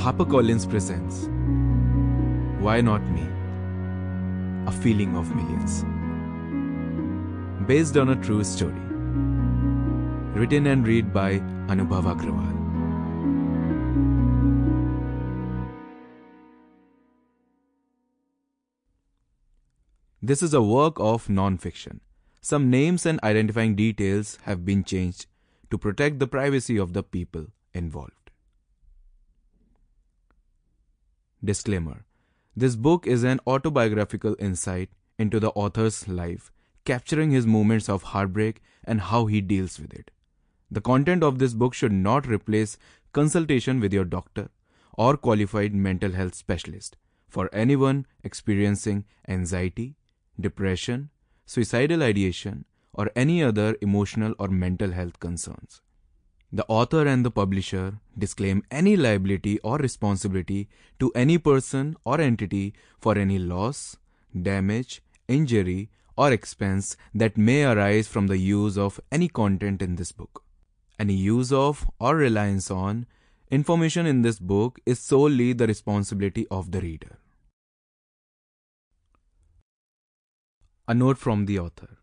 HarperCollins presents Why Not Me? A Feeling of Millions. Based on a true story. Written and read by Anubhav Agrawal. This is a work of non-fiction. Some names and identifying details have been changed to protect the privacy of the people involved. Disclaimer: this book is an autobiographical insight into the author's life, capturing his moments of heartbreak and how he deals with it. The content of this book should not replace consultation with your doctor or qualified mental health specialist for anyone experiencing anxiety, depression, suicidal ideation, or any other emotional or mental health concerns. The author and the publisher disclaim any liability or responsibility to any person or entity for any loss, damage, injury, or expense that may arise from the use of any content in this book. Any use of or reliance on information in this book is solely the responsibility of the reader. A note from the author.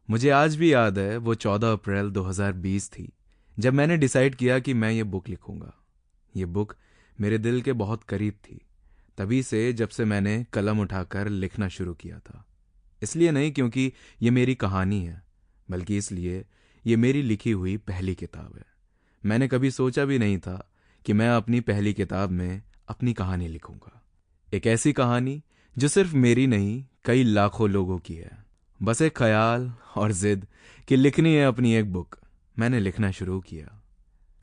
मुझे आज भी याद है वो 14 अप्रैल 2020 थी जब मैंने decide किया कि मैं ये बुक लिखूंगा। ये बुक मेरे दिल के बहुत करीब थी, तभी से जब से मैंने कलम उठाकर लिखना शुरू किया था। इसलिए नहीं क्योंकि ये मेरी कहानी है, बल्कि इसलिए ये मेरी लिखी हुई पहली किताब है। मैंने कभी सोचा भी नहीं था कि मैं अपनी पहली किताब में अपनी कहानी लिखूंगा। एक ऐसी कहानी जो सिर्फ मेरी नहीं, कई लाखों लोगों की है। बस एक ख्याल और जिद कि लिखनी है अपनी एक बुक। मैंने लिखना शुरू किया।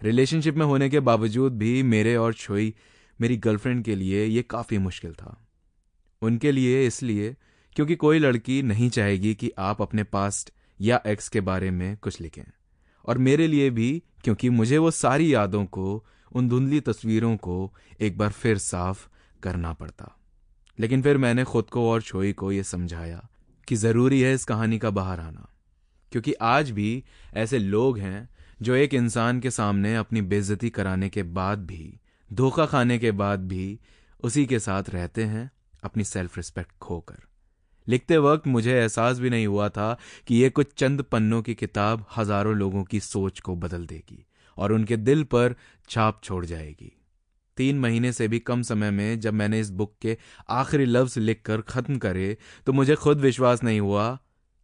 रिलेशनशिप में होने के बावजूद भी मेरे और छोई, मेरी गर्लफ्रेंड के लिए ये काफ़ी मुश्किल था। उनके लिए इसलिए क्योंकि कोई लड़की नहीं चाहेगी कि आप अपने पास्ट या एक्स के बारे में कुछ लिखें, और मेरे लिए भी क्योंकि मुझे वो सारी यादों को, उन धुंधली तस्वीरों को एक बार फिर साफ करना पड़ता। लेकिन फिर मैंने खुद को और छोई को ये समझाया कि ज़रूरी है इस कहानी का बाहर आना, क्योंकि आज भी ऐसे लोग हैं जो एक इंसान के सामने अपनी बेइज्जती कराने के बाद भी, धोखा खाने के बाद भी उसी के साथ रहते हैं, अपनी सेल्फ रिस्पेक्ट खोकर। लिखते वक्त मुझे एहसास भी नहीं हुआ था कि ये कुछ चंद पन्नों की किताब हजारों लोगों की सोच को बदल देगी और उनके दिल पर छाप छोड़ जाएगी। 3 महीने से भी कम समय में जब मैंने इस बुक के आखिरी लफ्ज लिखकर खत्म करे तो मुझे खुद विश्वास नहीं हुआ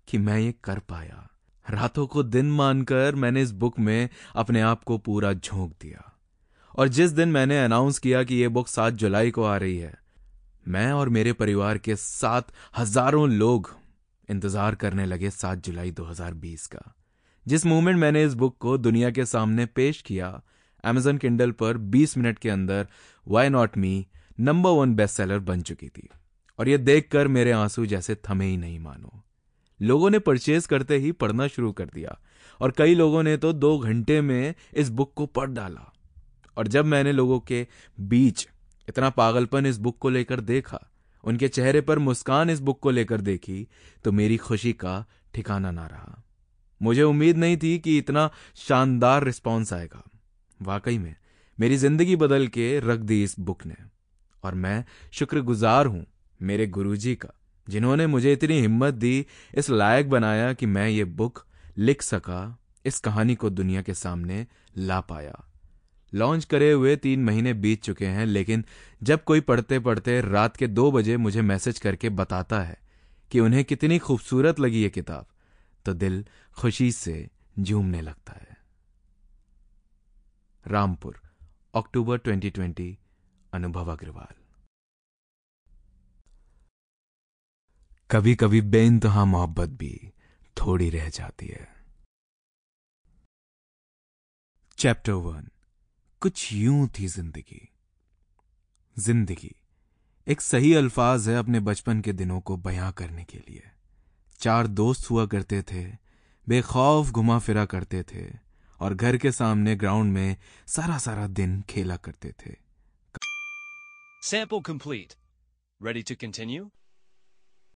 कि मैं ये कर पाया। रातों को दिन मानकर मैंने इस बुक में अपने आप को पूरा झोंक दिया, और जिस दिन मैंने अनाउंस किया कि ये बुक 7 जुलाई को आ रही है, मैं और मेरे परिवार के 7 हजारों लोग इंतजार करने लगे 7 जुलाई 2020 का। जिस मोमेंट मैंने इस बुक को दुनिया के सामने पेश किया, Amazon Kindle पर 20 मिनट के अंदर Why Not Me number 1 bestseller बन चुकी थी, और ये देखकर मेरे आंसू जैसे थमे ही नहीं मानो। लोगों ने परचेज करते ही पढ़ना शुरू कर दिया, और कई लोगों ने तो 2 घंटे में इस बुक को पढ़ डाला। और जब मैंने लोगों के बीच इतना पागलपन इस बुक को लेकर देखा, उनके चेहरे पर मुस्कान इस बुक को लेकर देखी, तो मेरी खुशी का ठिकाना ना रहा। मुझे उम्मीद नहीं थी कि इतना शानदार रिस्पॉन्स आएगा। वाकई में मेरी जिंदगी बदल के रख दी इस बुक ने, और मैं शुक्रगुजार हूं मेरे गुरुजी का, जिन्होंने मुझे इतनी हिम्मत दी, इस लायक बनाया कि मैं ये बुक लिख सका, इस कहानी को दुनिया के सामने ला पाया। लॉन्च करे हुए 3 महीने बीत चुके हैं, लेकिन जब कोई पढ़ते पढ़ते रात के 2 बजे मुझे मैसेज करके बताता है कि उन्हें कितनी खूबसूरत लगी ये किताब, तो दिल खुशी से झूमने लगता है। रामपुर, अक्टूबर 2020, अनुभव अग्रवाल। कभी कभी बेइंतहा मोहब्बत भी थोड़ी रह जाती है। चैप्टर 1। कुछ यूं थी जिंदगी। जिंदगी एक सही अल्फाज है अपने बचपन के दिनों को बयां करने के लिए। 4 दोस्त हुआ करते थे, बेखौफ घुमा फिरा करते थे, और घर के सामने ग्राउंड में सारा दिन खेला करते थे। Sample complete. Ready to continue?